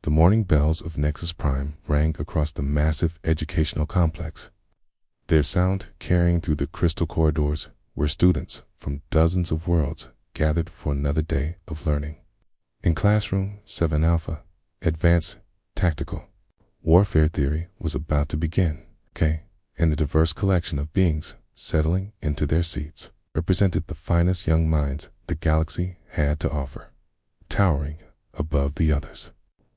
The morning bells of Nexus Prime rang across the massive educational complex, their sound carrying through the crystal corridors where students from dozens of worlds gathered for another day of learning. In Classroom 7 Alpha, Advanced Tactical Warfare Theory was about to begin. And the diverse collection of beings settling into their seats represented the finest young minds the galaxy had to offer, towering above the others.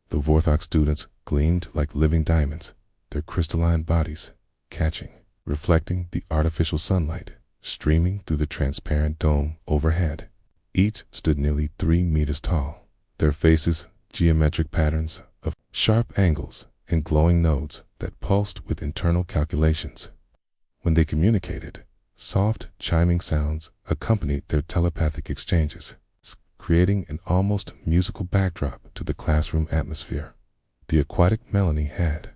The Vorthok students gleamed like living diamonds, their crystalline bodies catching, reflecting the artificial sunlight streaming through the transparent dome overhead. Each stood nearly 3 meters tall, their faces geometric patterns of sharp angles and glowing nodes that pulsed with internal calculations. When they communicated, soft, chiming sounds accompanied their telepathic exchanges, creating an almost musical backdrop to the classroom atmosphere. The aquatic Melanie had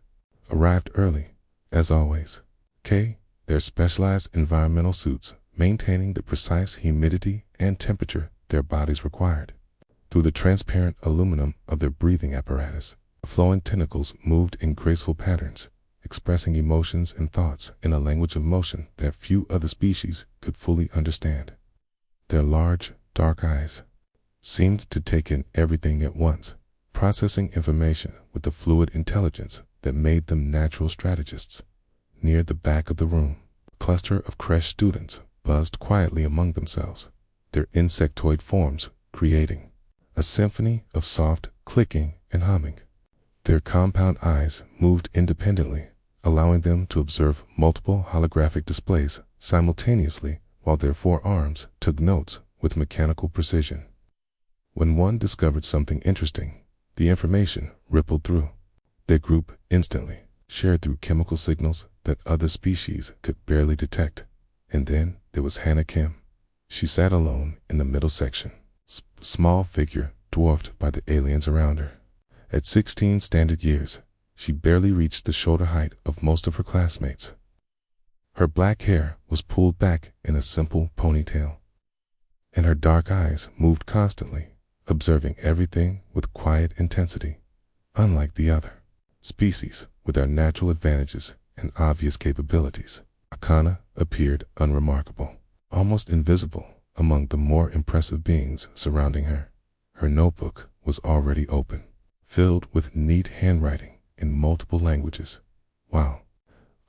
arrived early, as always. Their specialized environmental suits maintaining the precise humidity and temperature their bodies required. Through the transparent aluminum of their breathing apparatus, flowing tentacles moved in graceful patterns, expressing emotions and thoughts in a language of motion that few other species could fully understand. Their large, dark eyes seemed to take in everything at once, processing information with the fluid intelligence that made them natural strategists. Near the back of the room, a cluster of creche students buzzed quietly among themselves, their insectoid forms creating a symphony of soft clicking and humming. Their compound eyes moved independently, allowing them to observe multiple holographic displays simultaneously while their forearms took notes with mechanical precision. When one discovered something interesting, the information rippled through. Their group instantly shared through chemical signals that other species could barely detect. And then there was Hannah Kim. She sat alone in the middle section, small figure dwarfed by the aliens around her. At 16 standard years, she barely reached the shoulder height of most of her classmates. Her black hair was pulled back in a simple ponytail, and her dark eyes moved constantly, observing everything with quiet intensity. Unlike the other species with their natural advantages and obvious capabilities, Akana appeared unremarkable, almost invisible among the more impressive beings surrounding her. Her notebook was already open, filled with neat handwriting in multiple languages, while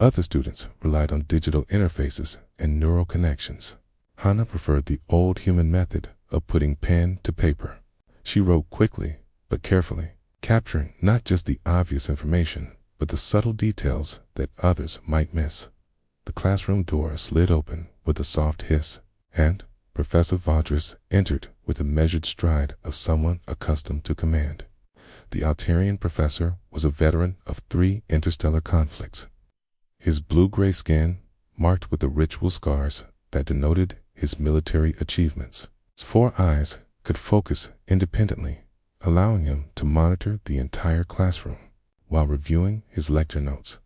other students relied on digital interfaces and neural connections. Hannah preferred the old human method of putting pen to paper. She wrote quickly but carefully, capturing not just the obvious information, but the subtle details that others might miss. The classroom door slid open with a soft hiss, and Professor Valdris entered with the measured stride of someone accustomed to command. The Altarian professor was a veteran of 3 interstellar conflicts. His blue-gray skin marked with the ritual scars that denoted his military achievements. His 4 eyes could focus independently, allowing him to monitor the entire classroom while reviewing his lecture notes.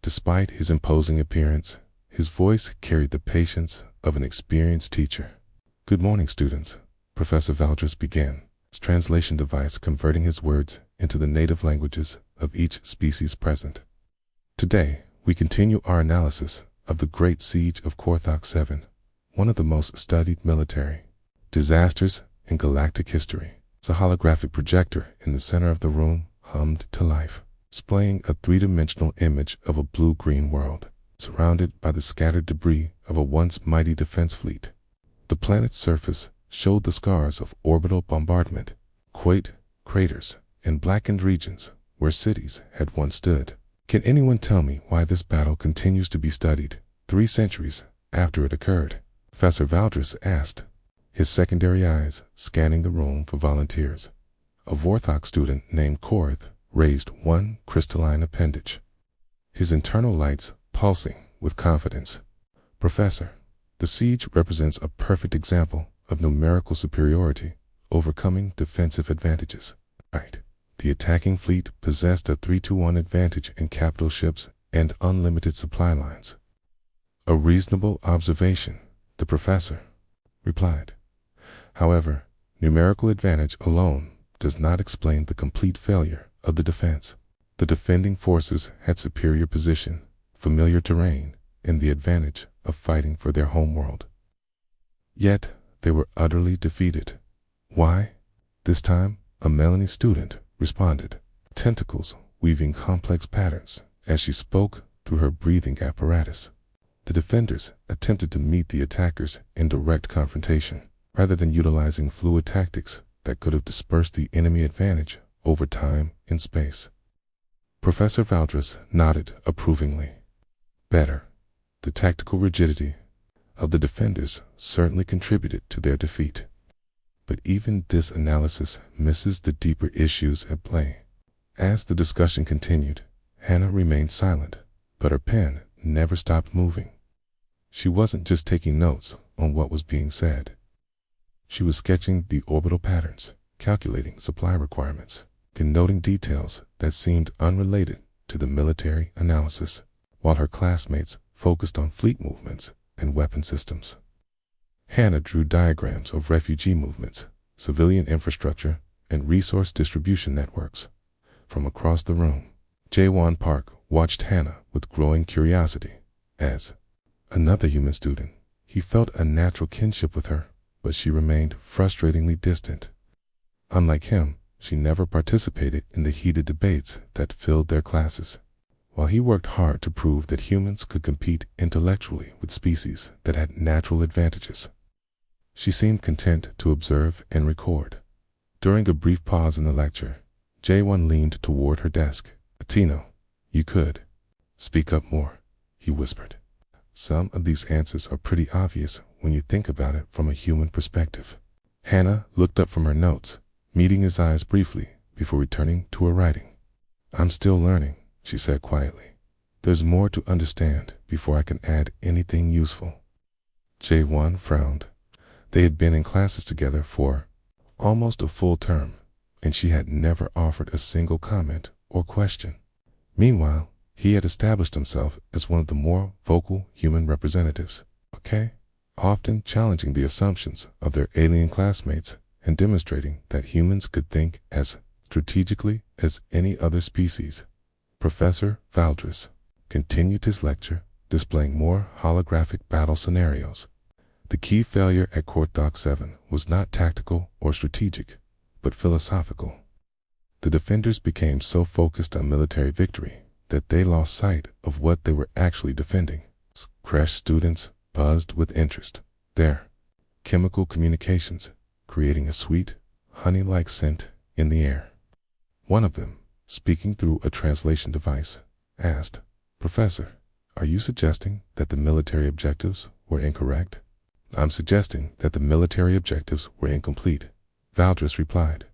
Despite his imposing appearance, his voice carried the patience of an experienced teacher. "Good morning, students," Professor Valdris began, his translation device converting his words into the native languages of each species present. "Today, we continue our analysis of the Great Siege of Korthok 7, one of the most studied military disasters in galactic history." The holographic projector in the center of the room hummed to life, displaying a 3-dimensional image of a blue-green world, surrounded by the scattered debris of a once mighty defense fleet. The planet's surface showed the scars of orbital bombardment, quake craters, and blackened regions where cities had once stood. "Can anyone tell me why this battle continues to be studied 3 centuries after it occurred?" Professor Valdris asked, his secondary eyes scanning the room for volunteers. A Vorthok student named Korth raised one crystalline appendage, his internal lights pulsing with confidence. "Professor, the siege represents a perfect example of numerical superiority overcoming defensive advantages. Right. The attacking fleet possessed a 3-to-1 advantage in capital ships and unlimited supply lines." "A reasonable observation," the professor replied. "However, numerical advantage alone does not explain the complete failure of the defense. The defending forces had superior position, familiar terrain, and the advantage of fighting for their homeworld. Yet, they were utterly defeated. Why? This time, a Melanie student responded, tentacles weaving complex patterns as she spoke through her breathing apparatus. The defenders attempted to meet the attackers in direct confrontation, rather than utilizing fluid tactics that could have dispersed the enemy advantage over time and space. Professor Valdres nodded approvingly. Better. The tactical rigidity of the defenders certainly contributed to their defeat. But even this analysis misses the deeper issues at play. As the discussion continued, Hannah remained silent, but her pen never stopped moving. She wasn't just taking notes on what was being said. She was sketching the orbital patterns, calculating supply requirements, and noting details that seemed unrelated to the military analysis, while her classmates focused on fleet movements and weapon systems. Hannah drew diagrams of refugee movements, civilian infrastructure, and resource distribution networks. From across the room, Jaewon Park watched Hannah with growing curiosity. As another human student, he felt a natural kinship with her, but she remained frustratingly distant. Unlike him, she never participated in the heated debates that filled their classes. While he worked hard to prove that humans could compete intellectually with species that had natural advantages, she seemed content to observe and record. During a brief pause in the lecture, Jaewon leaned toward her desk. "Atino, you could speak up more," he whispered. "Some of these answers are pretty obvious when you think about it from a human perspective." Hannah looked up from her notes, meeting his eyes briefly before returning to her writing. "I'm still learning," she said quietly. "There's more to understand before I can add anything useful." Jaewon frowned. They had been in classes together for almost a full term, and she had never offered a single comment or question. Meanwhile, he had established himself as one of the more vocal human representatives, often challenging the assumptions of their alien classmates and demonstrating that humans could think as strategically as any other species. Professor Valdres continued his lecture, displaying more holographic battle scenarios. The key failure at Korthok 7 was not tactical or strategic, but philosophical. The defenders became so focused on military victory that they lost sight of what they were actually defending. Crash students buzzed with interest, their chemical communications creating a sweet, honey-like scent in the air. One of them, speaking through a translation device, asked, "Professor, are you suggesting that the military objectives were incorrect?" "I'm suggesting that the military objectives were incomplete," Valdres replied.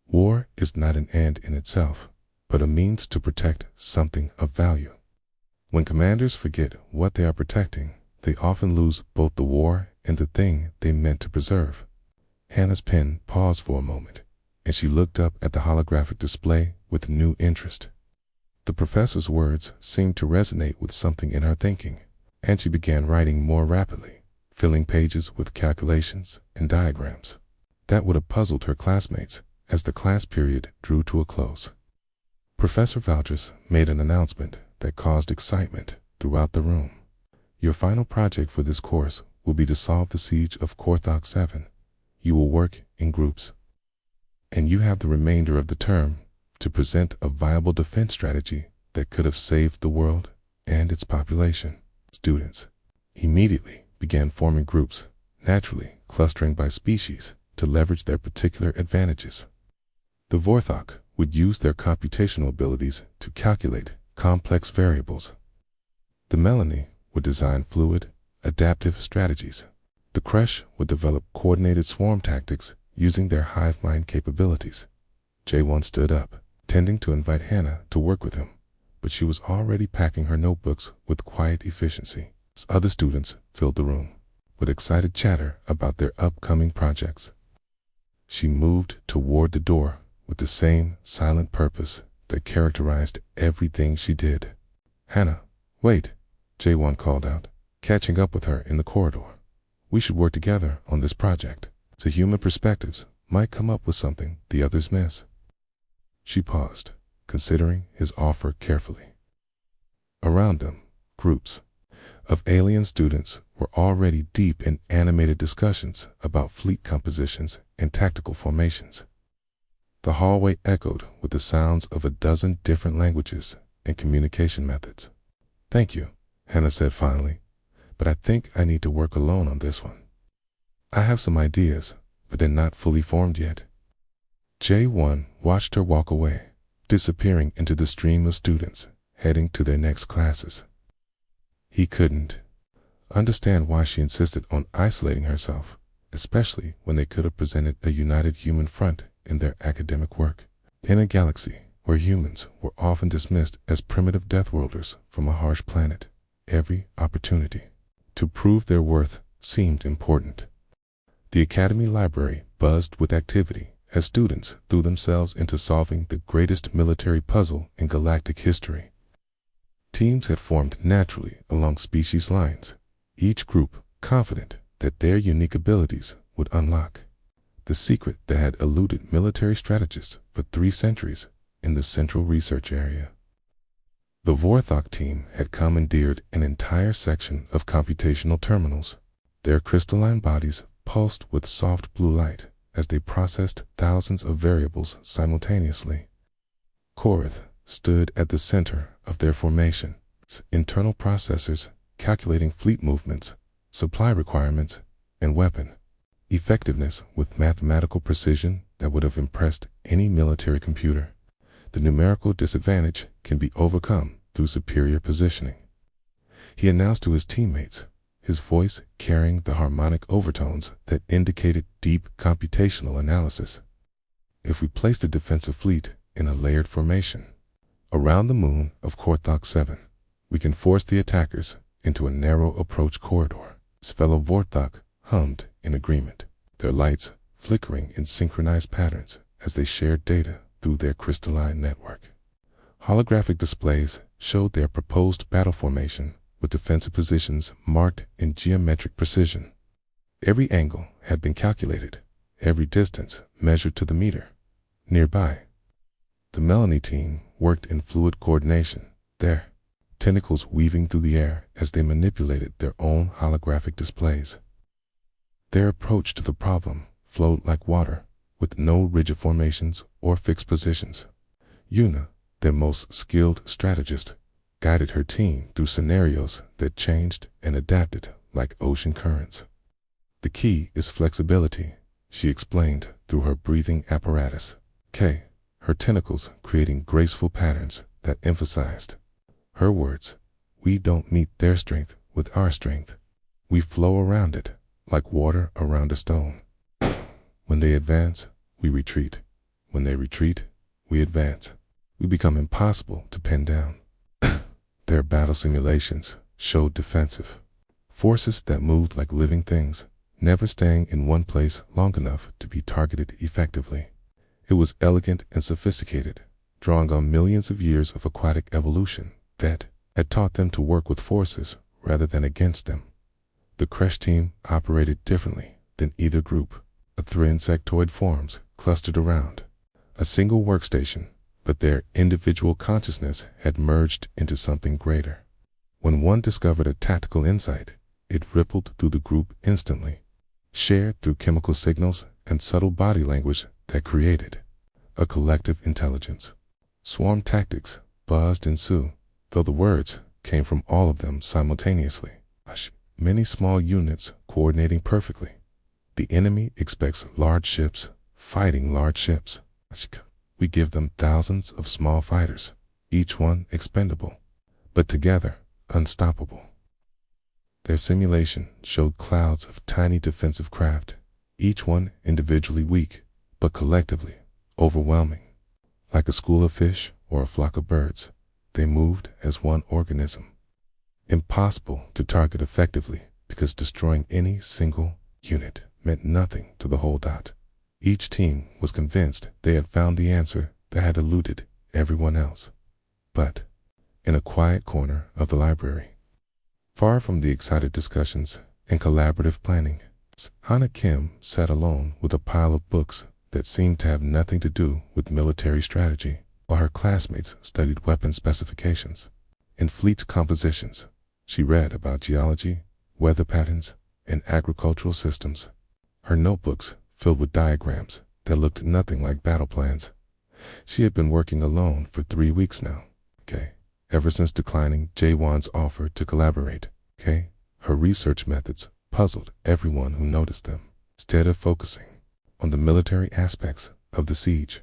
"War is not an end in itself, but a means to protect something of value. When commanders forget what they are protecting, they often lose both the war and the thing they meant to preserve." Hannah's pen paused for a moment, and she looked up at the holographic display with new interest. The professor's words seemed to resonate with something in her thinking, and she began writing more rapidly, filling pages with calculations and diagrams that would have puzzled her classmates as the class period drew to a close. Professor Valdres made an announcement that caused excitement throughout the room. "Your final project for this course will be to solve the siege of Korthok 7. You will work in groups, and you have the remainder of the term to present a viable defense strategy that could have saved the world and its population." Students immediately began forming groups, naturally clustering by species to leverage their particular advantages. The Vorthok would use their computational abilities to calculate complex variables. The Melanie would design fluid, adaptive strategies. The Kresh would develop coordinated swarm tactics using their hive mind capabilities. Jaewon stood up, tending to invite Hannah to work with him, but she was already packing her notebooks with quiet efficiency. Other students filled the room with excited chatter about their upcoming projects. She moved toward the door with the same silent purpose that characterized everything she did. "Hannah, wait," Jaewon called out, catching up with her in the corridor. "We should work together on this project. The human perspectives might come up with something the others miss. She paused, considering his offer carefully. Around them, groups of alien students were already deep in animated discussions about fleet compositions and tactical formations. The hallway echoed with the sounds of a dozen different languages and communication methods. "Thank you," Hannah said finally, "but I think I need to work alone on this one. I have some ideas, but they're not fully formed yet." J1 watched her walk away, disappearing into the stream of students heading to their next classes. He couldn't understand why she insisted on isolating herself, especially when they could have presented a united human front in their academic work. In a galaxy where humans were often dismissed as primitive Deathworlders from a harsh planet, every opportunity to prove their worth seemed important. The Academy library buzzed with activity as students threw themselves into solving the greatest military puzzle in galactic history. Teams had formed naturally along species lines, each group confident that their unique abilities would unlock the secret that had eluded military strategists for 3 centuries in the central research area. The Vorthok team had commandeered an entire section of computational terminals. Their crystalline bodies pulsed with soft blue light as they processed thousands of variables simultaneously. Korath stood at the center of their formation, internal processors calculating fleet movements, supply requirements, and weapon effectiveness with mathematical precision that would have impressed any military computer. The numerical disadvantage can be overcome through superior positioning, he announced to his teammates, his voice carrying the harmonic overtones that indicated deep computational analysis. If we place the defensive fleet in a layered formation around the moon of Korthok 7, we can force the attackers into a narrow approach corridor. His fellow Vorthok hummed in agreement, their lights flickering in synchronized patterns as they shared data through their crystalline network. Holographic displays showed their proposed battle formation with defensive positions marked in geometric precision. Every angle had been calculated, every distance measured to the meter. Nearby, the Melanie team worked in fluid coordination, their tentacles weaving through the air as they manipulated their own holographic displays. Their approach to the problem flowed like water, with no rigid formations or fixed positions. Yuna, their most skilled strategist, guided her team through scenarios that changed and adapted like ocean currents. "The key is flexibility," she explained through her breathing apparatus. Her tentacles creating graceful patterns that emphasized her words. "We don't meet their strength with our strength. We flow around it like water around a stone. When they advance, we retreat. When they retreat, we advance. We become impossible to pin down." Their battle simulations showed defensive forces that moved like living things, never staying in one place long enough to be targeted effectively. It was elegant and sophisticated, drawing on millions of years of aquatic evolution that had taught them to work with forces rather than against them. The Kresh team operated differently than either group. 3 insectoid forms clustered around a single workstation, but their individual consciousness had merged into something greater. When one discovered a tactical insight, it rippled through the group instantly, shared through chemical signals and subtle body language that created a collective intelligence. Swarm tactics buzzed in Sioux, though the words came from all of them simultaneously. Many small units coordinating perfectly. The enemy expects large ships fighting large ships. We give them thousands of small fighters, each one expendable, but together unstoppable. Their simulation showed clouds of tiny defensive craft, each one individually weak, but collectively overwhelming. Like a school of fish or a flock of birds, they moved as one organism. Impossible to target effectively because destroying any single unit meant nothing to the whole dot. Each team was convinced they had found the answer that had eluded everyone else. But in a quiet corner of the library, far from the excited discussions and collaborative planning, Hana Kim sat alone with a pile of books that seemed to have nothing to do with military strategy, while her classmates studied weapon specifications. In fleet compositions, she read about geology, weather patterns, and agricultural systems. Her notebooks filled with diagrams that looked nothing like battle plans. She had been working alone for 3 weeks now, ever since declining Jaewon's offer to collaborate. Her research methods puzzled everyone who noticed them. Instead of focusing on the military aspects of the siege,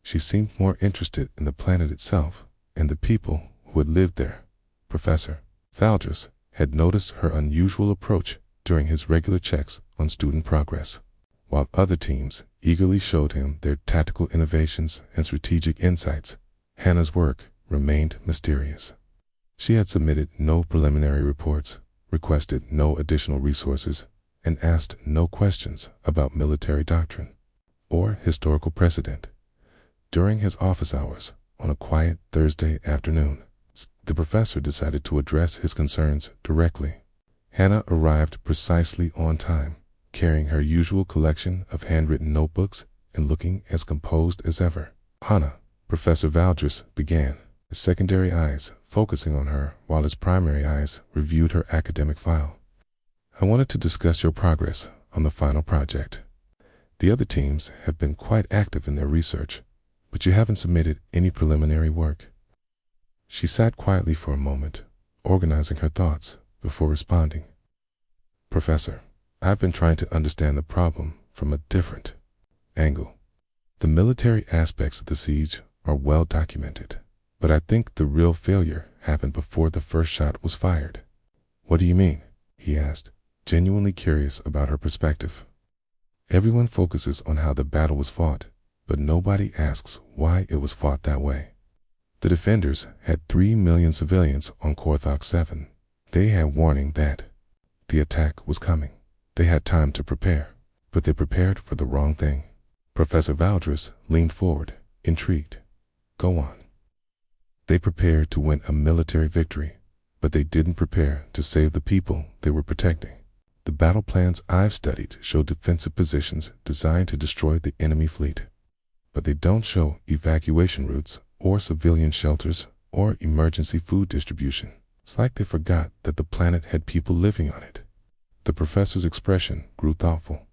she seemed more interested in the planet itself and the people who had lived there. Professor Valdres had noticed her unusual approach during his regular checks on student progress. While other teams eagerly showed him their tactical innovations and strategic insights, Hannah's work remained mysterious. She had submitted no preliminary reports, requested no additional resources, and asked no questions about military doctrine or historical precedent. During his office hours on a quiet Thursday afternoon, the professor decided to address his concerns directly. Hannah arrived precisely on time, carrying her usual collection of handwritten notebooks and looking as composed as ever. "Hannah," Professor Valdres began, his secondary eyes focusing on her while his primary eyes reviewed her academic file. "I wanted to discuss your progress on the final project. The other teams have been quite active in their research, but you haven't submitted any preliminary work." She sat quietly for a moment, organizing her thoughts before responding. "Professor, I've been trying to understand the problem from a different angle. The military aspects of the siege are well documented, but I think the real failure happened before the first shot was fired." "What do you mean?" he asked, genuinely curious about her perspective. "Everyone focuses on how the battle was fought, but nobody asks why it was fought that way. The defenders had 3 million civilians on Korthok 7. They had warning that the attack was coming. They had time to prepare, but they prepared for the wrong thing." Professor Valdres leaned forward, intrigued. "Go on." "They prepared to win a military victory, but they didn't prepare to save the people they were protecting. The battle plans I've studied show defensive positions designed to destroy the enemy fleet, but they don't show evacuation routes or civilian shelters or emergency food distribution. It's like they forgot that the planet had people living on it." The professor's expression grew thoughtful.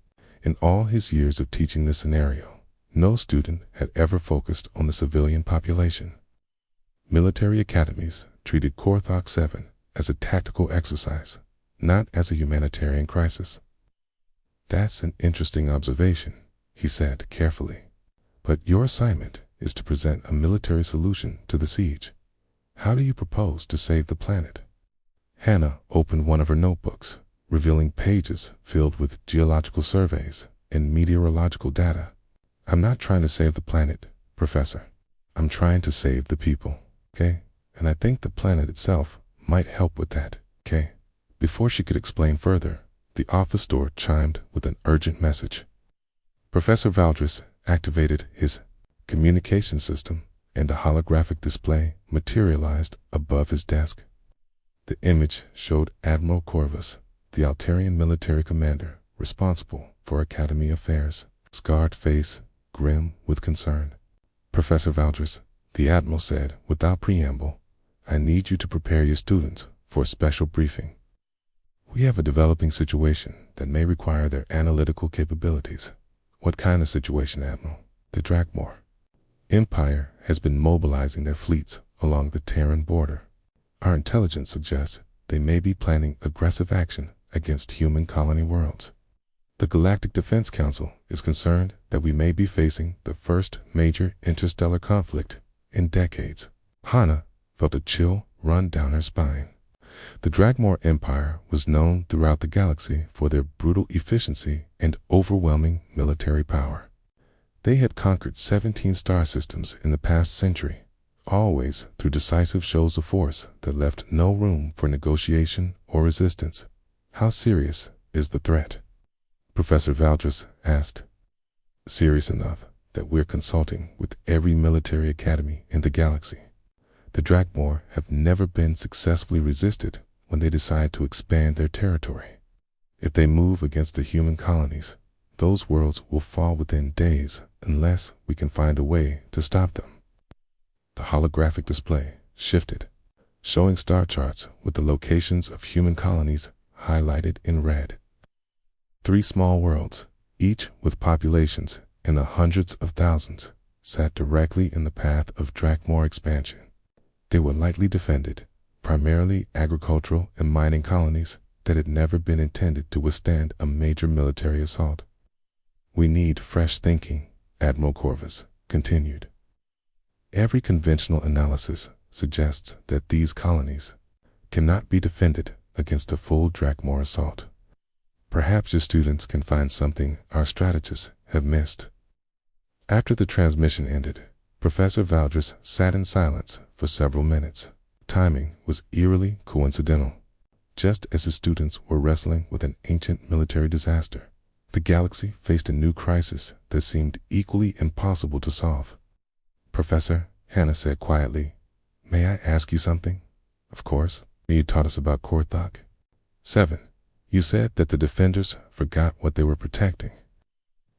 In all his years of teaching this scenario, no student had ever focused on the civilian population. Military academies treated Korthok 7 as a tactical exercise, not as a humanitarian crisis. "That's an interesting observation," he said carefully. "But your assignment is to present a military solution to the siege. How do you propose to save the planet?" Hannah opened one of her notebooks, revealing pages filled with geological surveys and meteorological data. "I'm not trying to save the planet, Professor. I'm trying to save the people, And I think the planet itself might help with that, Before she could explain further, the office door chimed with an urgent message. Professor Valdres activated his communication system, and a holographic display materialized above his desk. The image showed Admiral Corvus, the Altarian military commander responsible for Academy affairs, scarred face, grim with concern. "Professor Valdres," the Admiral said without preamble, "I need you to prepare your students for a special briefing. We have a developing situation that may require their analytical capabilities." "What kind of situation, Admiral?" "The Drakmor Empire has been mobilizing their fleets along the Terran border. Our intelligence suggests they may be planning aggressive action against human colony worlds. The Galactic Defense Council is concerned that we may be facing the first major interstellar conflict in decades." Hannah felt a chill run down her spine. The Drakmor Empire was known throughout the galaxy for their brutal efficiency and overwhelming military power. They had conquered 17 star systems in the past century, always through decisive shows of force that left no room for negotiation or resistance. "How serious is the threat?" Professor Valdres asked. "Serious enough that we're consulting with every military academy in the galaxy. The Drakmor have never been successfully resisted when they decide to expand their territory. If they move against the human colonies, Those worlds will fall within days unless we can find a way to stop them. The holographic display shifted, showing star charts with the locations of human colonies highlighted in red. 3 small worlds, each with populations in the hundreds of thousands, sat directly in the path of Drakmor expansion. They were lightly defended, primarily agricultural and mining colonies that had never been intended to withstand a major military assault. "We need fresh thinking," Admiral Corvus continued. "Every conventional analysis suggests that these colonies cannot be defended against a full Drakmor assault. Perhaps your students can find something our strategists have missed." After the transmission ended, Professor Valdres sat in silence for several minutes. Timing was eerily coincidental. Just as his students were wrestling with an ancient military disaster, the galaxy faced a new crisis that seemed equally impossible to solve. "Professor," Hannah said quietly, "may I ask you something?" "Of course. You taught us about Korthok 7. You said that the defenders forgot what they were protecting.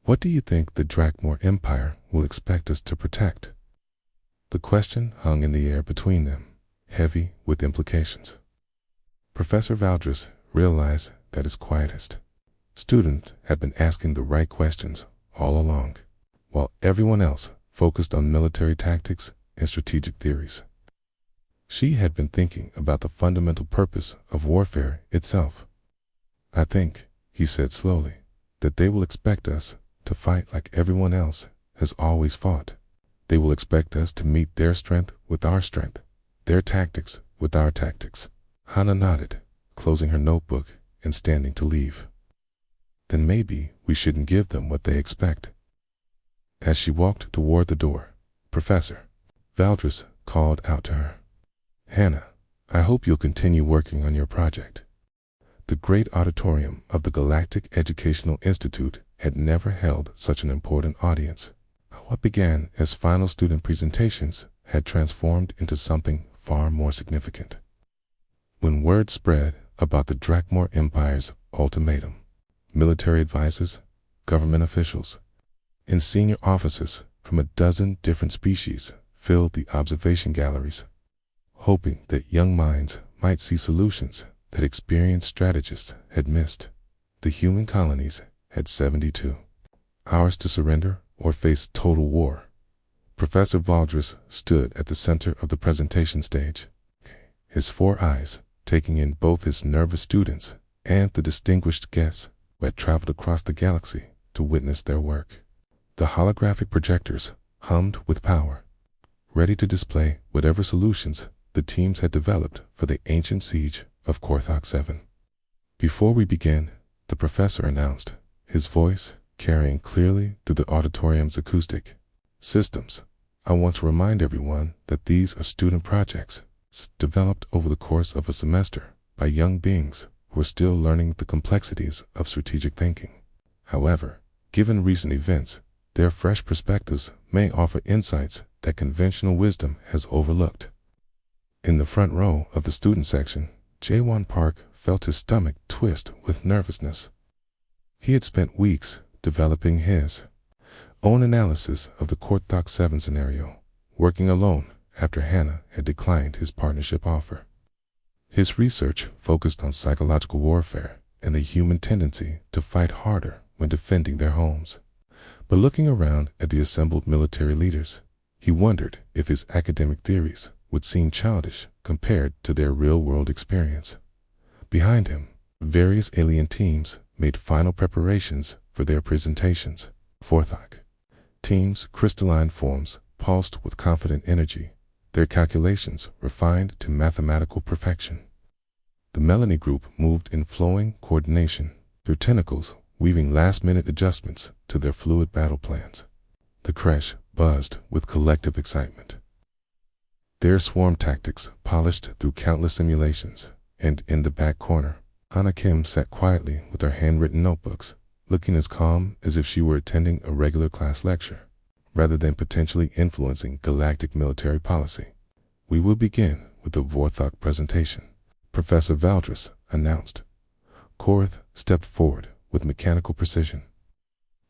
What do you think the Drakmor Empire will expect us to protect?" The question hung in the air between them, heavy with implications. Professor Valdres realized that his quietest student had been asking the right questions all along, while everyone else focused on military tactics and strategic theories. She had been thinking about the fundamental purpose of warfare itself. "I think," he said slowly, "that they will expect us to fight like everyone else has always fought. They will expect us to meet their strength with our strength, their tactics with our tactics." Hannah nodded, closing her notebook and standing to leave. "Then maybe we shouldn't give them what they expect." As she walked toward the door, Professor Valdres called out to her, "Hannah, I hope you'll continue working on your project." The great auditorium of the Galactic Educational Institute had never held such an important audience. What began as final student presentations had transformed into something far more significant. When word spread about the Drakmor Empire's ultimatum, military advisors, government officials, and senior officers from a dozen different species filled the observation galleries, hoping that young minds might see solutions that experienced strategists had missed. The human colonies had 72 hours to surrender or face total war. Professor Valdres stood at the center of the presentation stage, his 4 eyes taking in both his nervous students and the distinguished guests who had traveled across the galaxy to witness their work. The holographic projectors hummed with power, ready to display whatever solutions the teams had developed for the ancient siege of Korthok 7. "Before we begin," the professor announced, his voice carrying clearly through the auditorium's acoustic systems, "I want to remind everyone that these are student projects developed over the course of a semester by young beings who are still learning the complexities of strategic thinking. However, given recent events, their fresh perspectives may offer insights that conventional wisdom has overlooked." In the front row of the student section, Jaewon Park felt his stomach twist with nervousness. He had spent weeks developing his own analysis of the Korthok 7 scenario, working alone after Hannah had declined his partnership offer. His research focused on psychological warfare and the human tendency to fight harder when defending their homes. But looking around at the assembled military leaders, he wondered if his academic theories would seem childish compared to their real-world experience. Behind him, various alien teams made final preparations for their presentations. Korthok teams' crystalline forms pulsed with confident energy, their calculations refined to mathematical perfection. The Melanie group moved in flowing coordination, their tentacles weaving last-minute adjustments to their fluid battle plans. The creche buzzed with collective excitement, their swarm tactics polished through countless simulations, and in the back corner, Hana Kim sat quietly with her handwritten notebooks, looking as calm as if she were attending a regular class lecture, rather than potentially influencing galactic military policy. "We will begin with the Vorthok presentation," Professor Valdres announced. Korth stepped forward with mechanical precision.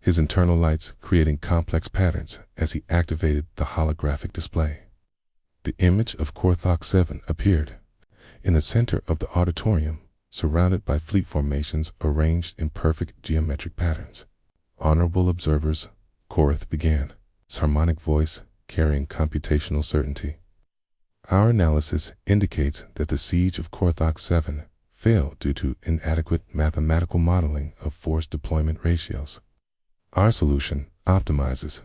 his internal lights creating complex patterns as he activated the holographic display. The image of Korthok 7 appeared in the center of the auditorium, surrounded by fleet formations arranged in perfect geometric patterns. "Honorable observers," Korath began, his harmonic voice carrying computational certainty. "Our analysis indicates that the siege of Korthok 7 failed due to inadequate mathematical modeling of force deployment ratios. Our solution optimizes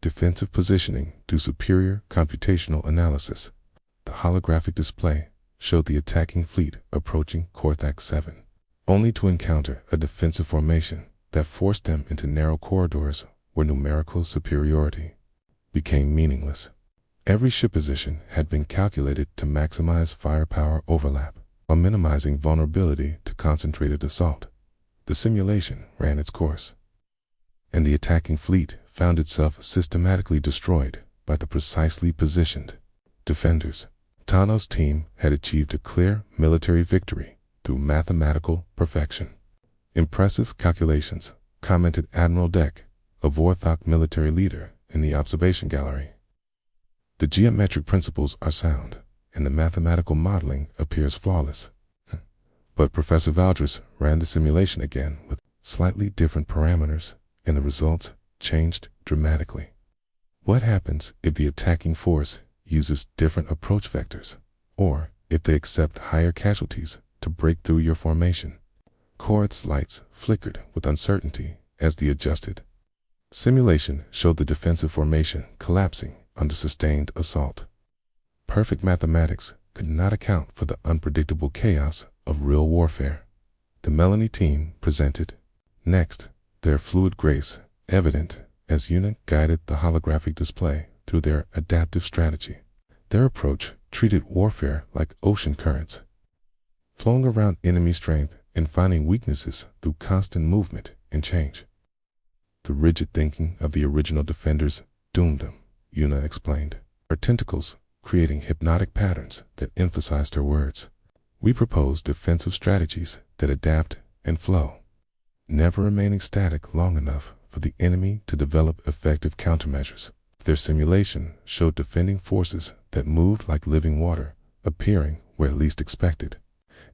defensive positioning through superior computational analysis." The holographic display showed the attacking fleet approaching Korthok 7, only to encounter a defensive formation that forced them into narrow corridors where numerical superiority became meaningless. Every ship position had been calculated to maximize firepower overlap while minimizing vulnerability to concentrated assault. The simulation ran its course, and the attacking fleet found itself systematically destroyed by the precisely positioned defenders. Tano's team had achieved a clear military victory through mathematical perfection. "Impressive calculations," commented Admiral Deck, a Vorthok military leader in the observation gallery. "The geometric principles are sound, and the mathematical modeling appears flawless." But Professor Valdres ran the simulation again with slightly different parameters, and the results changed dramatically. What happens if the attacking force uses different approach vectors, or if they accept higher casualties to break through your formation? Korath's lights flickered with uncertainty as the adjusted simulation showed the defensive formation collapsing under sustained assault. Perfect mathematics could not account for the unpredictable chaos of real warfare. The Melanie team presented next, their fluid grace evident as Una guided the holographic display through their adaptive strategy. Their approach treated warfare like ocean currents, flowing around enemy strength and finding weaknesses through constant movement and change. "The rigid thinking of the original defenders doomed them," Una explained, her tentacles creating hypnotic patterns that emphasized her words. "We propose defensive strategies that adapt and flow, never remaining static long enough for the enemy to develop effective countermeasures." Their simulation showed defending forces that moved like living water, appearing where least expected,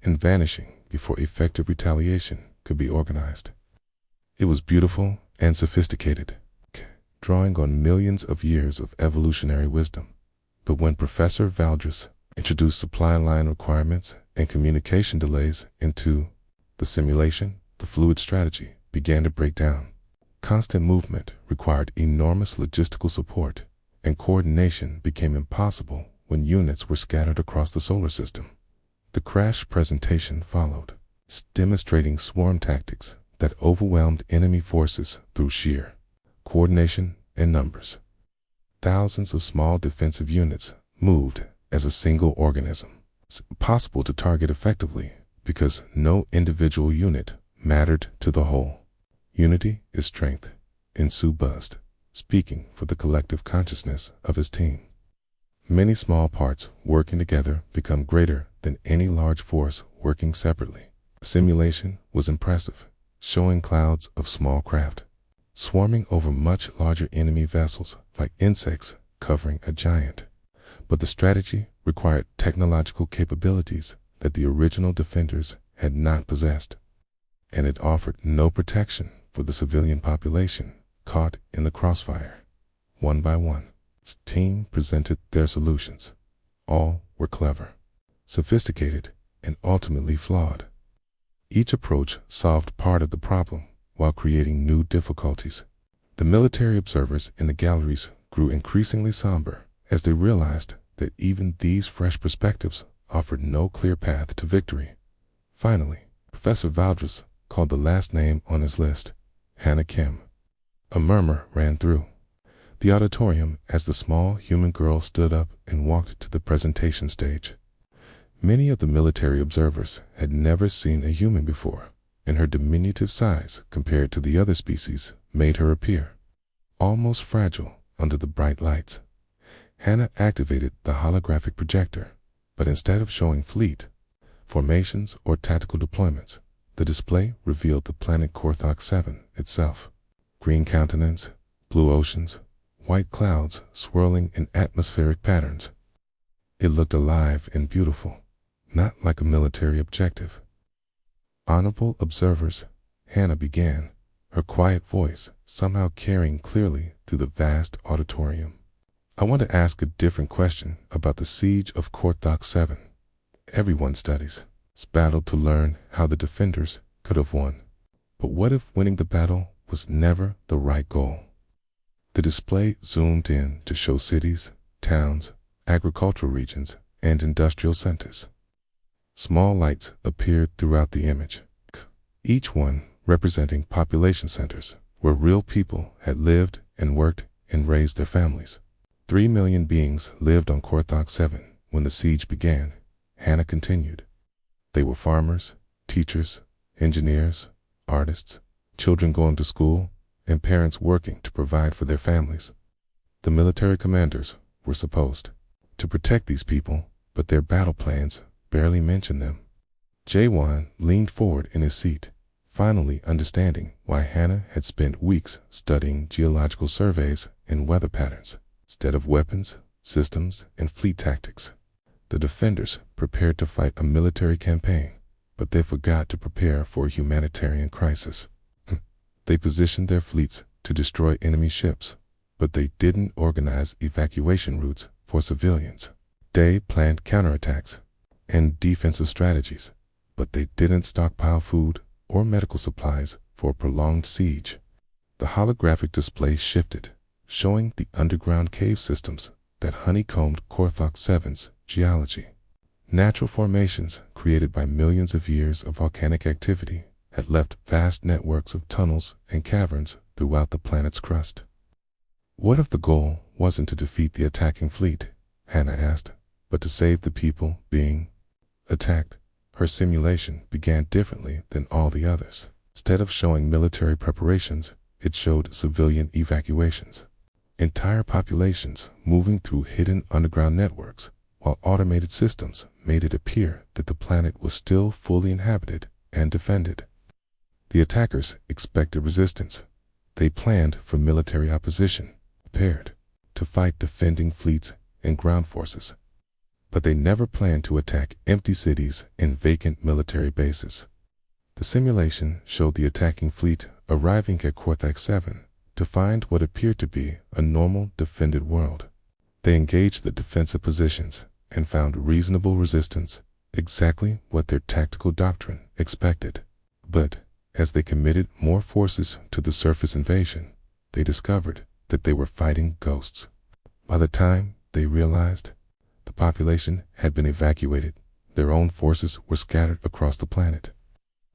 and vanishing before effective retaliation could be organized. It was beautiful and sophisticated, drawing on millions of years of evolutionary wisdom. But when Professor Valdres introduced supply line requirements and communication delays into the simulation, the fluid strategy began to break down. Constant movement required enormous logistical support, and coordination became impossible when units were scattered across the solar system. The crash presentation followed, demonstrating swarm tactics that overwhelmed enemy forces through sheer coordination and numbers. Thousands of small defensive units moved as a single organism. It's impossible to target effectively because no individual unit mattered to the whole. "Unity is strength," Insu buzzed, speaking for the collective consciousness of his team. "Many small parts working together become greater than any large force working separately." The simulation was impressive, showing clouds of small craft swarming over much larger enemy vessels like insects covering a giant. But the strategy required technological capabilities that the original defenders had not possessed, and it offered no protection for the civilian population caught in the crossfire. One by one, its team presented their solutions. All were clever, sophisticated, and ultimately flawed. Each approach solved part of the problem while creating new difficulties. The military observers in the galleries grew increasingly somber as they realized that even these fresh perspectives offered no clear path to victory. Finally, Professor Valdres called the last name on his list, Hannah Kim. A murmur ran through the auditorium as the small human girl stood up and walked to the presentation stage. Many of the military observers had never seen a human before, and her diminutive size compared to the other species made her appear almost fragile under the bright lights. Hannah activated the holographic projector, but instead of showing fleet formations or tactical deployments, the display revealed the planet Korthok 7 itself. green countenance, blue oceans, white clouds swirling in atmospheric patterns. It looked alive and beautiful, not like a military objective. Honorable observers, Hannah began, her quiet voice somehow carrying clearly through the vast auditorium. I want to ask a different question about the siege of Korthok 7. Everyone studies, battled to learn how the defenders could have won. But what if winning the battle was never the right goal? The display zoomed in to show cities, towns, agricultural regions, and industrial centers. Small lights appeared throughout the image, each one representing population centers where real people had lived and worked and raised their families. 3 million beings lived on Korthok 7 when the siege began, Hannah continued. They were farmers, teachers, engineers, artists, children going to school, and parents working to provide for their families. The military commanders were supposed to protect these people, but their battle plans barely mentioned them. Jaewon leaned forward in his seat, finally understanding why Hannah had spent weeks studying geological surveys and weather patterns, instead of weapons, systems, and fleet tactics. The defenders prepared to fight a military campaign, but they forgot to prepare for a humanitarian crisis. They positioned their fleets to destroy enemy ships, but they didn't organize evacuation routes for civilians. They planned counterattacks and defensive strategies, but they didn't stockpile food or medical supplies for a prolonged siege. The holographic display shifted, showing the underground cave systems that honeycombed Korthok 7's geology. Natural formations created by millions of years of volcanic activity had left vast networks of tunnels and caverns throughout the planet's crust. What if the goal wasn't to defeat the attacking fleet, Hannah asked, but to save the people being attacked? Her simulation began differently than all the others. Instead of showing military preparations, it showed civilian evacuations. Entire populations moving through hidden underground networks, while automated systems made it appear that the planet was still fully inhabited and defended. The attackers expected resistance. They planned for military opposition, prepared to fight defending fleets and ground forces. But they never planned to attack empty cities and vacant military bases. The simulation showed the attacking fleet arriving at Korthok 7 to find what appeared to be a normal defended world. They engaged the defensive positions and found reasonable resistance, exactly what their tactical doctrine expected. But as they committed more forces to the surface invasion, they discovered that they were fighting ghosts. By the time they realized the population had been evacuated, their own forces were scattered across the planet.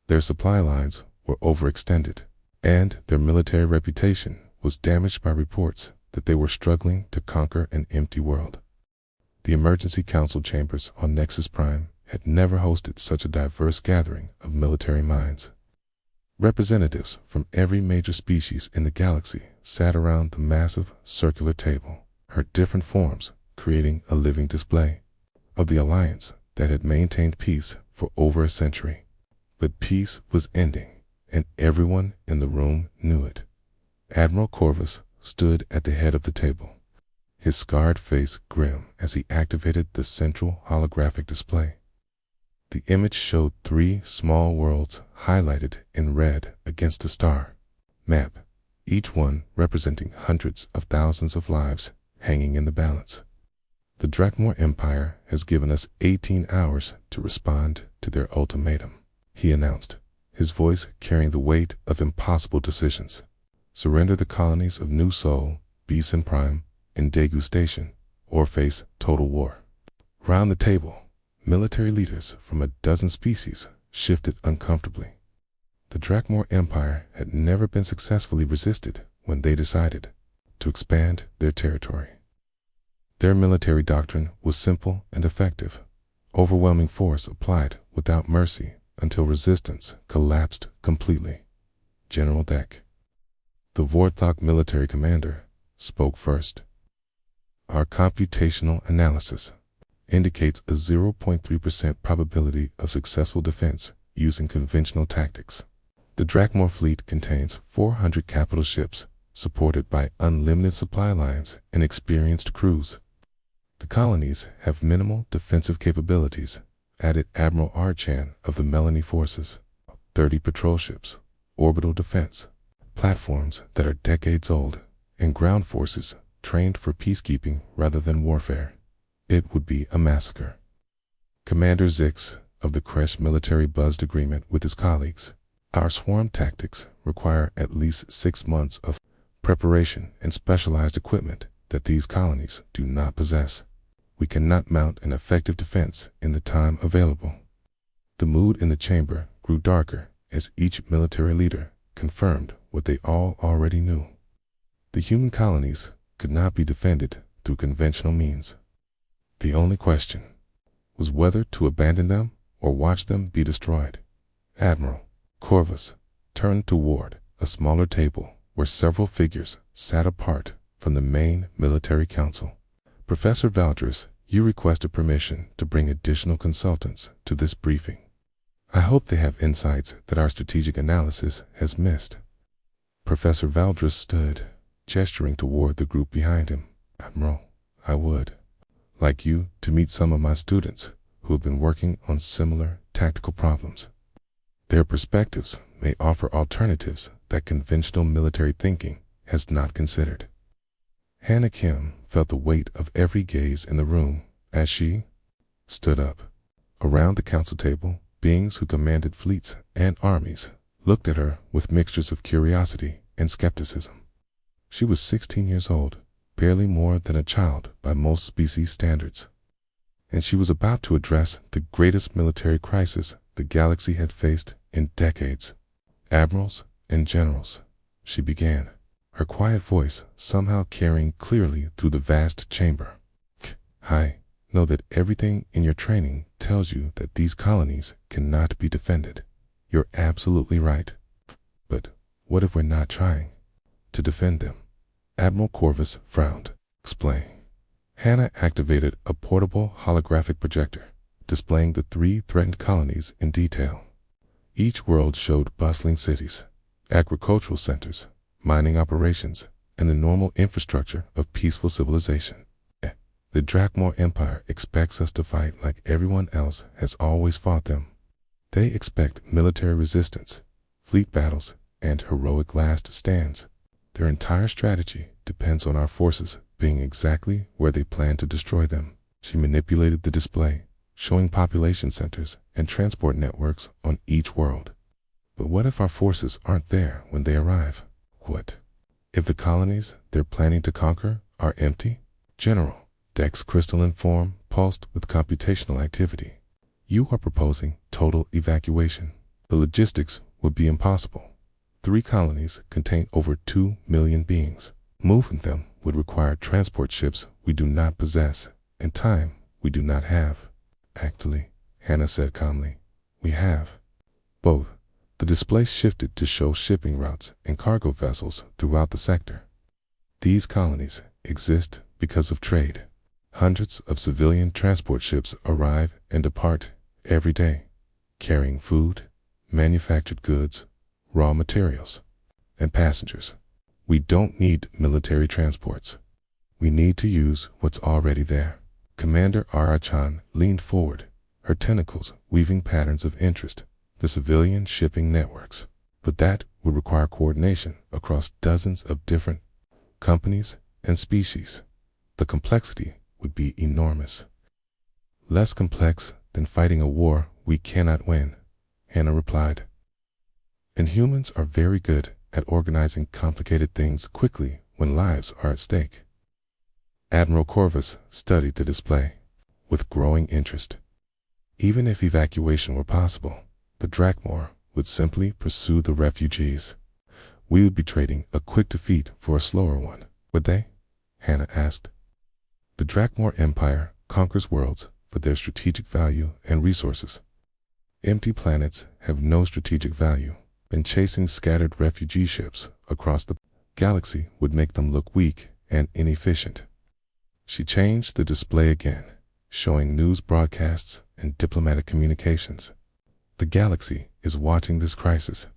Their supply lines were overextended, and their military reputation was damaged by reports that they were struggling to conquer an empty world. The emergency council chambers on Nexus Prime had never hosted such a diverse gathering of military minds. Representatives from every major species in the galaxy sat around the massive circular table, her different forms creating a living display of the alliance that had maintained peace for over a century. But peace was ending, and everyone in the room knew it. Admiral Corvus stood at the head of the table, his scarred face grim as he activated the central holographic display. The image showed 3 small worlds highlighted in red against a star map, each one representing hundreds of thousands of lives hanging in the balance. The Drakmor Empire has given us 18 hours to respond to their ultimatum, he announced, his voice carrying the weight of impossible decisions. Surrender the colonies of New Sol, Beeson Prime, and Daegu Station, or face total war. Round the table, military leaders from a dozen species shifted uncomfortably. The Drakmor Empire had never been successfully resisted when they decided to expand their territory. Their military doctrine was simple and effective. Overwhelming force applied without mercy until resistance collapsed completely. General Deck, the Vorthok military commander, spoke first. Our computational analysis indicates a 0.3% probability of successful defense using conventional tactics. The Drakmor fleet contains 400 capital ships, supported by unlimited supply lines and experienced crews. The colonies have minimal defensive capabilities, added Admiral Archan of the Melanie Forces. 30 patrol ships, orbital defense, platforms that are decades old, and ground forces trained for peacekeeping rather than warfare. It would be a massacre. Commander Zix of the Kresh military buzzed agreement with his colleagues. Our swarm tactics require at least 6 months of preparation and specialized equipment that these colonies do not possess. We cannot mount an effective defense in the time available. The mood in the chamber grew darker as each military leader confirmed what they all already knew. The human colonies could not be defended through conventional means. The only question was whether to abandon them or watch them be destroyed. Admiral Corvus turned toward a smaller table where several figures sat apart from the main military council. Professor Valdris, you requested permission to bring additional consultants to this briefing. I hope they have insights that our strategic analysis has missed. Professor Valdris stood, gesturing toward the group behind him. Admiral, I would like you to meet some of my students who have been working on similar tactical problems. Their perspectives may offer alternatives that conventional military thinking has not considered. Hannah Kim felt the weight of every gaze in the room as she stood up. Around the council table, beings who commanded fleets and armies looked at her with mixtures of curiosity and skepticism. She was 16 years old, barely more than a child by most species standards. And she was about to address the greatest military crisis the galaxy had faced in decades. Admirals and generals, she began, her quiet voice somehow carrying clearly through the vast chamber. I know that everything in your training tells you that these colonies cannot be defended. You're absolutely right. But what if we're not trying to defend them? Admiral Corvus frowned, explaining. Hannah activated a portable holographic projector, displaying the 3 threatened colonies in detail. Each world showed bustling cities, agricultural centers, mining operations, and the normal infrastructure of peaceful civilization. The Drakmor Empire expects us to fight like everyone else has always fought them. They expect military resistance, fleet battles, and heroic last stands. Their entire strategy depends on our forces being exactly where they plan to destroy them. She manipulated the display, showing population centers and transport networks on each world. But what if our forces aren't there when they arrive? What if the colonies they're planning to conquer are empty? General, Dex crystalline form pulsed with computational activity. You are proposing total evacuation. The logistics would be impossible. 3 colonies contain over 2 million beings. Moving them would require transport ships we do not possess and time we do not have. Actually, Hannah said calmly, we have both. The display shifted to show shipping routes and cargo vessels throughout the sector. These colonies exist because of trade. Hundreds of civilian transport ships arrive and depart every day, carrying food, manufactured goods, raw materials, and passengers. We don't need military transports. We need to use what's already there. Commander Arachan leaned forward, her tentacles weaving patterns of interest. The civilian shipping networks. But that would require coordination across dozens of different companies and species. The complexity would be enormous. Less complex than fighting a war we cannot win, Hannah replied. And humans are very good at organizing complicated things quickly when lives are at stake. Admiral Corvus studied the display with growing interest. Even if evacuation were possible, the Drakmor would simply pursue the refugees. We would be trading a quick defeat for a slower one, would they? Hannah asked. The Drakmor Empire conquers worlds for their strategic value and resources. Empty planets have no strategic value, and chasing scattered refugee ships across the galaxy would make them look weak and inefficient. She changed the display again, showing news broadcasts and diplomatic communications. The galaxy is watching this crisis.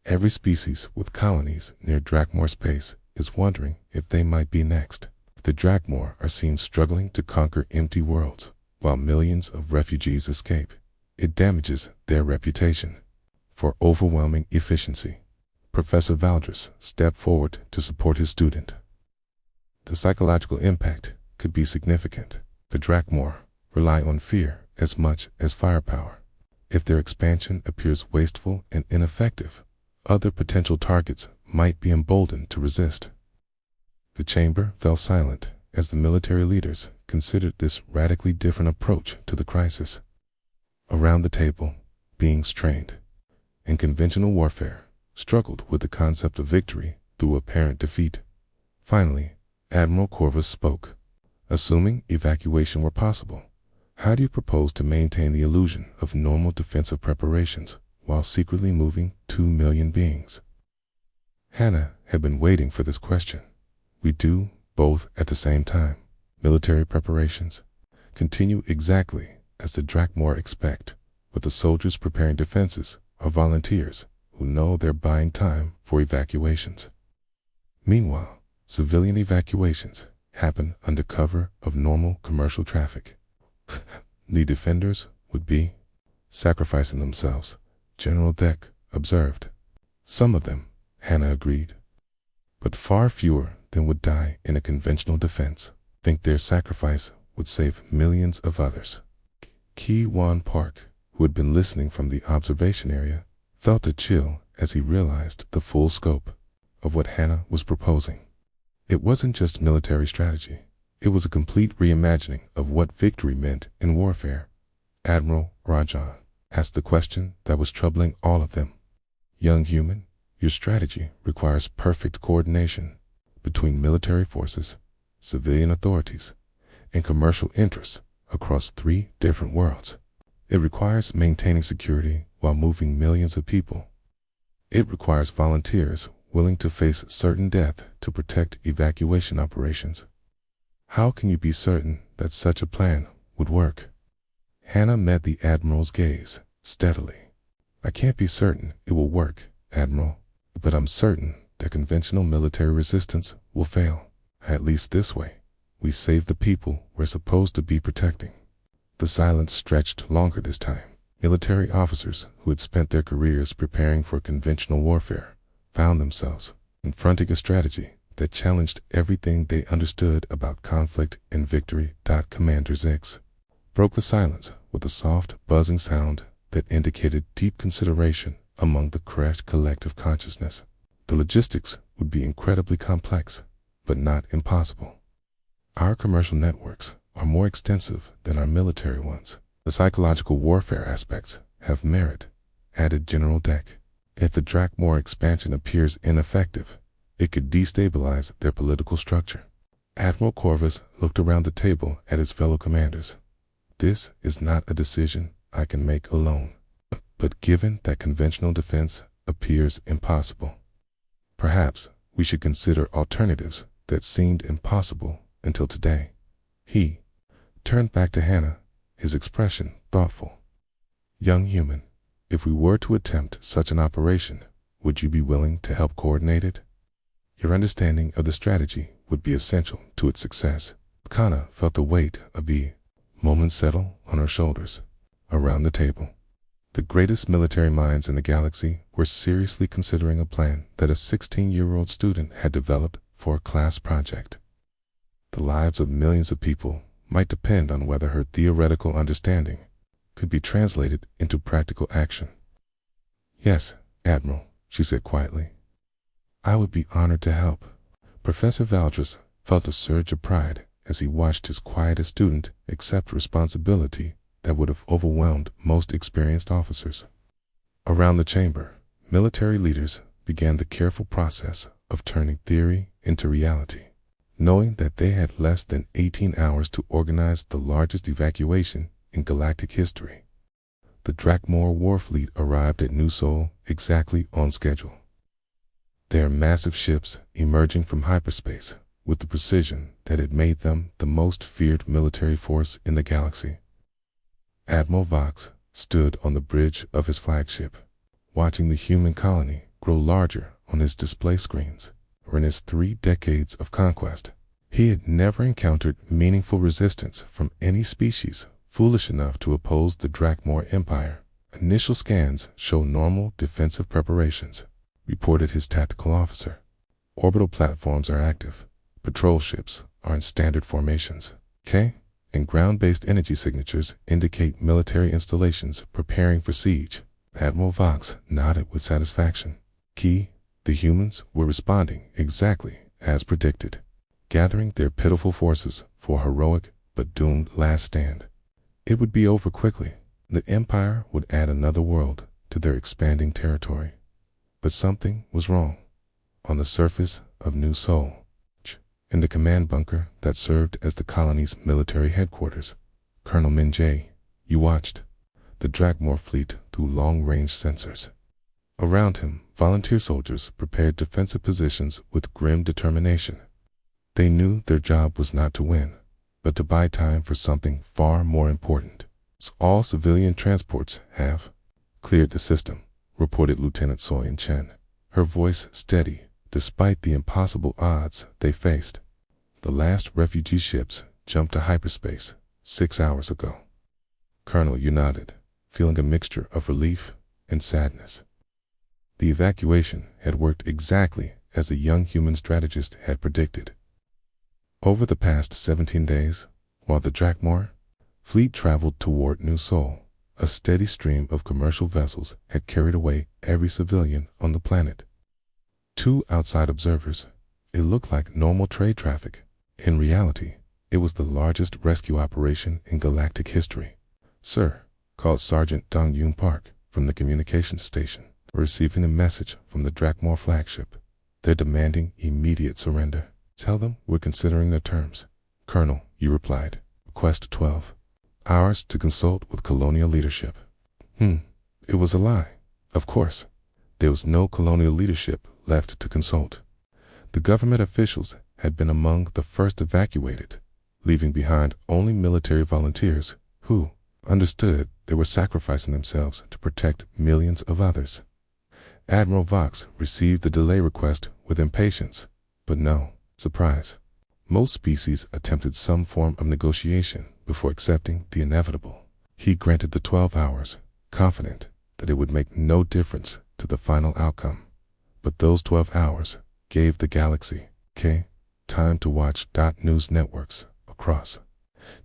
Every species with colonies near Drakmor space is wondering if they might be next. The Drakmor are seen struggling to conquer empty worlds, while millions of refugees escape. It damages their reputation for overwhelming efficiency. Professor Valdres stepped forward to support his student. The psychological impact could be significant. The Drakmor rely on fear as much as firepower. If their expansion appears wasteful and ineffective, other potential targets might be emboldened to resist. The chamber fell silent as the military leaders considered this radically different approach to the crisis. Around the table, beings trained in conventional warfare struggled with the concept of victory through apparent defeat. Finally, Admiral Corvus spoke. Assuming evacuation were possible, how do you propose to maintain the illusion of normal defensive preparations while secretly moving 2 million beings? Hannah had been waiting for this question. We do both at the same time. Military preparations continue exactly as the Drakmor expect, but the soldiers preparing defenses are volunteers who know they're buying time for evacuations. Meanwhile, civilian evacuations happen under cover of normal commercial traffic. The defenders would be sacrificing themselves, General Deck observed. Some of them, Hannah agreed, but far fewer than would die in a conventional defense. Think their sacrifice would save millions of others. Ki Wan Park, who had been listening from the observation area, felt a chill as he realized the full scope of what Hannah was proposing. It wasn't just military strategy. It was a complete reimagining of what victory meant in warfare. Admiral Rajan asked the question that was troubling all of them. Young human, your strategy requires perfect coordination between military forces, civilian authorities, and commercial interests across 3 different worlds. It requires maintaining security while moving millions of people. It requires volunteers willing to face certain death to protect evacuation operations. How can you be certain that such a plan would work? Hannah met the Admiral's gaze steadily. I can't be certain it will work, Admiral, but I'm certain that conventional military resistance will fail. At least this way, we save the people we're supposed to be protecting. The silence stretched longer this time. Military officers who had spent their careers preparing for conventional warfare found themselves confronting a strategy that challenged everything they understood about conflict and victory. Commander Zix broke the silence with a soft, buzzing sound that indicated deep consideration among the crashed collective consciousness. The logistics would be incredibly complex, but not impossible. Our commercial networks are more extensive than our military ones. The psychological warfare aspects have merit, added General Deck. If the Drakmor expansion appears ineffective, it could destabilize their political structure. Admiral Corvus looked around the table at his fellow commanders. This is not a decision I can make alone. But given that conventional defense appears impossible, perhaps we should consider alternatives that seemed impossible until today. He turned back to Hannah, his expression thoughtful. Young human, if we were to attempt such an operation, would you be willing to help coordinate it? Your understanding of the strategy would be essential to its success. Kana felt the weight of the moment settle on her shoulders. Around the table, the greatest military minds in the galaxy were seriously considering a plan that a 16-year-old student had developed for a class project. The lives of millions of people might depend on whether her theoretical understanding could be translated into practical action. Yes, Admiral, she said quietly. I would be honored to help. Professor Valdres felt a surge of pride as he watched his quietest student accept responsibility that would have overwhelmed most experienced officers. Around the chamber, military leaders began the careful process of turning theory into reality. Knowing that they had less than 18 hours to organize the largest evacuation in galactic history, the Drakmor war fleet arrived at New Sol exactly on schedule. Their massive ships emerging from hyperspace with the precision that had made them the most feared military force in the galaxy. Admiral Vox stood on the bridge of his flagship, watching the human colony grow larger on his display screens, or in his 3 decades of conquest. He had never encountered meaningful resistance from any species foolish enough to oppose the Drakmor Empire. Initial scans show normal defensive preparations, reported his tactical officer. Orbital platforms are active. Patrol ships are in standard formations. And ground-based energy signatures indicate military installations preparing for siege. Admiral Vox nodded with satisfaction. The humans were responding exactly as predicted, gathering their pitiful forces for a heroic but doomed last stand. It would be over quickly. The Empire would add another world to their expanding territory. But something was wrong. On the surface of New Sol, in the command bunker that served as the colony's military headquarters, Colonel Min-jae, you watched the Drakmor fleet through long-range sensors. Around him, volunteer soldiers prepared defensive positions with grim determination. They knew their job was not to win, but to buy time for something far more important. All civilian transports have cleared the system, reported Lieutenant Soyeon Chen, her voice steady despite the impossible odds they faced. The last refugee ships jumped to hyperspace 6 hours ago. Colonel, you nodded, feeling a mixture of relief and sadness. The evacuation had worked exactly as the young human strategist had predicted. Over the past 17 days, while the Drakmor fleet traveled toward New Sol, a steady stream of commercial vessels had carried away every civilian on the planet. To outside observers, it looked like normal trade traffic. In reality, it was the largest rescue operation in galactic history. Sir, called Sergeant Dong-Yoon Park from the communications station, receiving a message from the Drakmor flagship. They're demanding immediate surrender. Tell them we're considering their terms. Colonel, you replied. Request 12 hours to consult with colonial leadership. It was a lie. Of course, there was no colonial leadership left to consult. The government officials had been among the first evacuated, leaving behind only military volunteers who understood they were sacrificing themselves to protect millions of others. Admiral Vox received the delay request with impatience, but no surprise. Most species attempted some form of negotiation before accepting the inevitable. He granted the 12 hours, confident that it would make no difference to the final outcome. But those 12 hours gave the galaxy time to watch. News networks across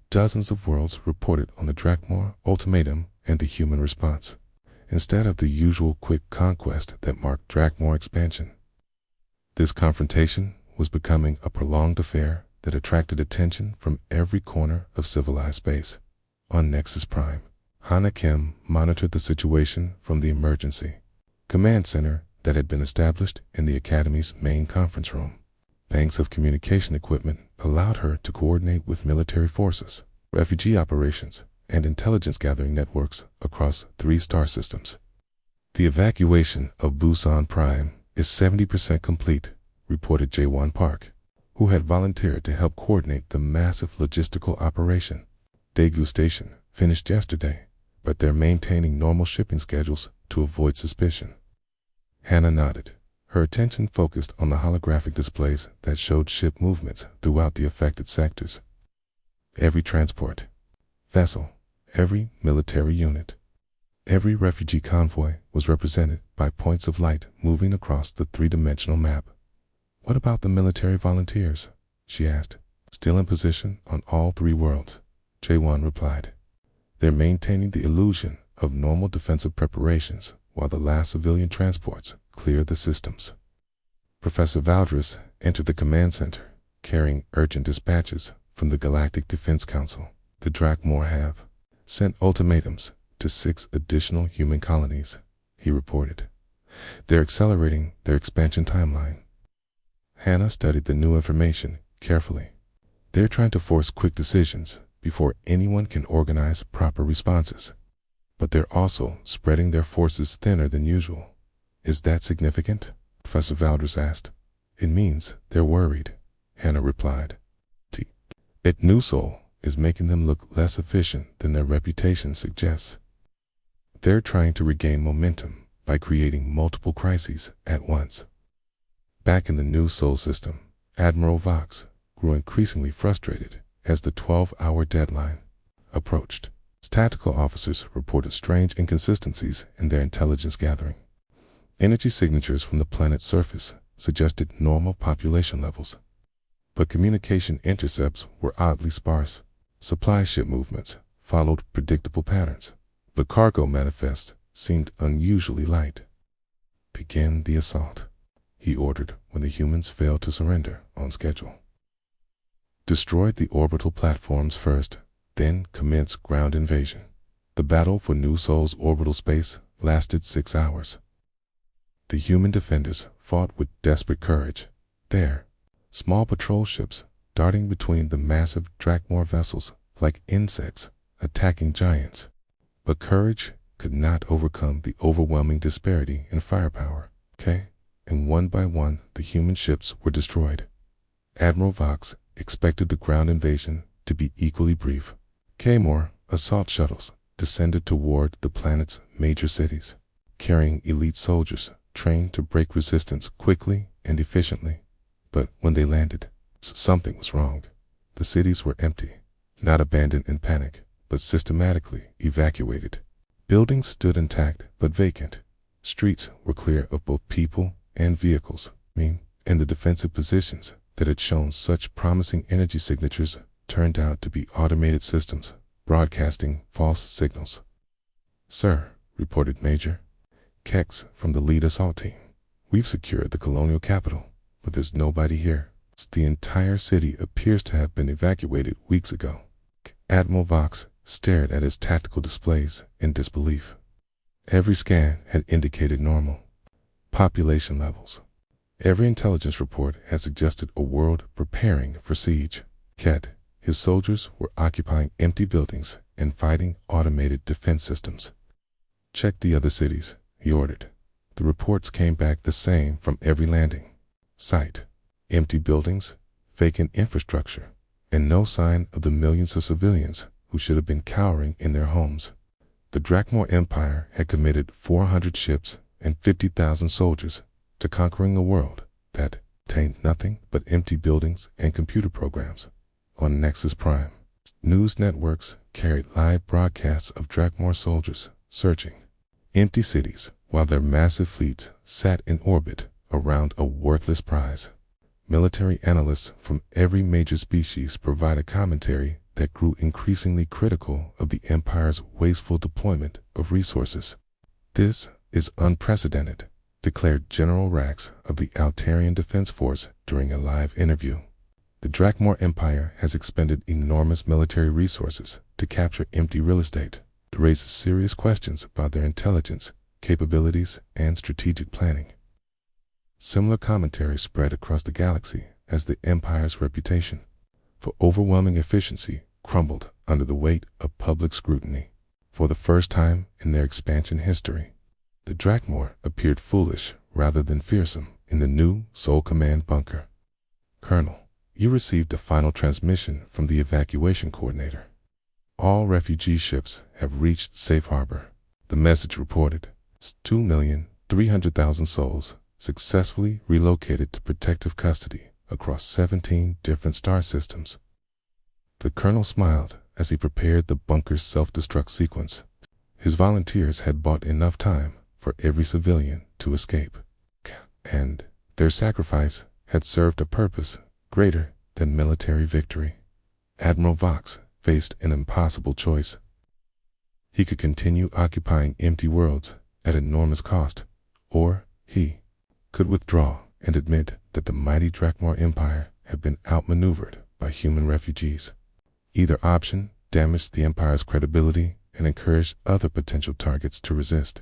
dozens of worlds reported on the Drakmor ultimatum and the human response, instead of the usual quick conquest that marked Drakmor expansion. This confrontation was becoming a prolonged affair that attracted attention from every corner of civilized space. On Nexus Prime, Hana Kim monitored the situation from the emergency command center that had been established in the Academy's main conference room. Banks of communication equipment allowed her to coordinate with military forces, refugee operations, and intelligence gathering networks across 3 star systems. The evacuation of Busan Prime is 70% complete, reported Jae-won Park, who had volunteered to help coordinate the massive logistical operation. Daegu Station finished yesterday, but they're maintaining normal shipping schedules to avoid suspicion. Hannah nodded, her attention focused on the holographic displays that showed ship movements throughout the affected sectors. Every transport vessel, every military unit, every refugee convoy was represented by points of light moving across the 3-dimensional map. What about the military volunteers? She asked. Still in position on all 3 worlds, Jae-won replied. They're maintaining the illusion of normal defensive preparations while the last civilian transports clear the systems. Professor Valdris entered the command center, carrying urgent dispatches from the Galactic Defense Council. The Drakmor have sent ultimatums to 6 additional human colonies, he reported. They're accelerating their expansion timeline. Hannah studied the new information carefully. They're trying to force quick decisions before anyone can organize proper responses. But they're also spreading their forces thinner than usual. Is that significant? Professor Valdris asked. It means they're worried, Hannah replied. At New Sol is making them look less efficient than their reputation suggests. They're trying to regain momentum by creating multiple crises at once. Back in the new Sol system, Admiral Vox grew increasingly frustrated as the 12-hour deadline approached. His tactical officers reported strange inconsistencies in their intelligence gathering. Energy signatures from the planet's surface suggested normal population levels, but communication intercepts were oddly sparse. Supply ship movements followed predictable patterns, but cargo manifests seemed unusually light. "Begin the assault," he ordered when the humans failed to surrender on schedule. Destroy the orbital platforms first, then commence ground invasion. The battle for New Sol's orbital space lasted 6 hours. The human defenders fought with desperate courage. Their small patrol ships darting between the massive Drakmor vessels like insects attacking giants. But courage could not overcome the overwhelming disparity in firepower. And one by one the human ships were destroyed. Admiral Vox expected the ground invasion to be equally brief. More assault shuttles descended toward the planet's major cities, carrying elite soldiers trained to break resistance quickly and efficiently. But when they landed, something was wrong. The cities were empty, not abandoned in panic, but systematically evacuated. Buildings stood intact but vacant. Streets were clear of both people and vehicles, and the defensive positions that had shown such promising energy signatures turned out to be automated systems broadcasting false signals. "Sir," reported Major Kex from the lead assault team, "we've secured the colonial capital, but there's nobody here. The entire city appears to have been evacuated weeks ago." Admiral Vox stared at his tactical displays in disbelief. Every scan had indicated normal population levels. Every intelligence report had suggested a world preparing for siege. His soldiers were occupying empty buildings and fighting automated defense systems. "Check the other cities," he ordered. The reports came back the same from every landing site. Empty buildings, vacant infrastructure, and no sign of the millions of civilians who should have been cowering in their homes. The Drakmor Empire had committed 400 ships and 50,000 soldiers to conquering a world that contained nothing but empty buildings and computer programs. On Nexus Prime, news networks carried live broadcasts of Drakmor soldiers searching empty cities while their massive fleets sat in orbit around a worthless prize. Military analysts from every major species provided commentary that grew increasingly critical of the Empire's wasteful deployment of resources. "This is unprecedented," declared General Rax of the Altarian Defense Force during a live interview. "The Drakmor Empire has expended enormous military resources to capture empty real estate. It raises serious questions about their intelligence, capabilities, and strategic planning." Similar commentary spread across the galaxy as the Empire's reputation for overwhelming efficiency crumbled under the weight of public scrutiny. For the first time in their expansion history, the Drakmor appeared foolish rather than fearsome in the new Sol Command bunker. "Colonel, you received a final transmission from the evacuation coordinator. All refugee ships have reached safe harbor," the message reported. 2,300,000 souls successfully relocated to protective custody across 17 different star systems. The colonel smiled as he prepared the bunker's self-destruct sequence. His volunteers had bought enough time for every civilian to escape, and their sacrifice had served a purpose greater than military victory. Admiral Vox faced an impossible choice. He could continue occupying empty worlds at enormous cost, or he could withdraw and admit that the mighty Drakmor Empire had been outmaneuvered by human refugees. Either option damaged the Empire's credibility and encouraged other potential targets to resist.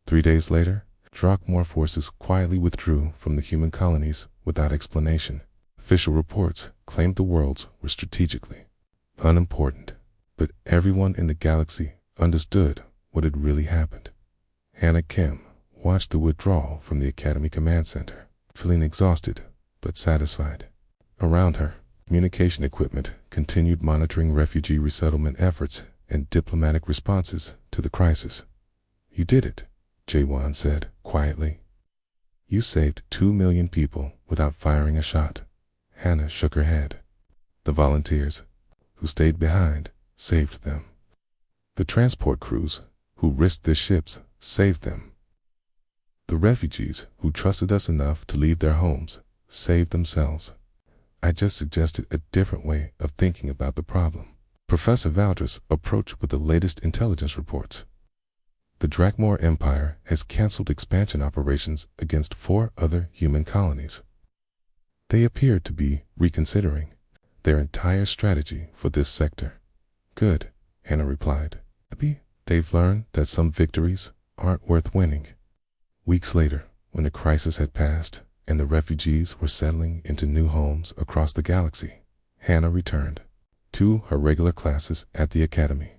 3 days later, Drakmor forces quietly withdrew from the human colonies without explanation. Official reports claimed the worlds were strategically unimportant, but everyone in the galaxy understood what had really happened. Hannah Kim watched the withdrawal from the Academy Command Center, feeling exhausted but satisfied. Around her, communication equipment continued monitoring refugee resettlement efforts and diplomatic responses to the crisis. "You did it," Jaewon said quietly. You saved 2 million people without firing a shot. Hannah shook her head. The volunteers, who stayed behind, saved them. The transport crews, who risked their ships, saved them. The refugees, who trusted us enough to leave their homes, saved themselves. I just suggested a different way of thinking about the problem. Professor Valdres approached with the latest intelligence reports. The Drakmor Empire has canceled expansion operations against 4 other human colonies. They appear to be reconsidering their entire strategy for this sector. Good, Hannah replied. They've learned that some victories aren't worth winning. Weeks later, when the crisis had passed and the refugees were settling into new homes across the galaxy, Hannah returned to her regular classes at the academy.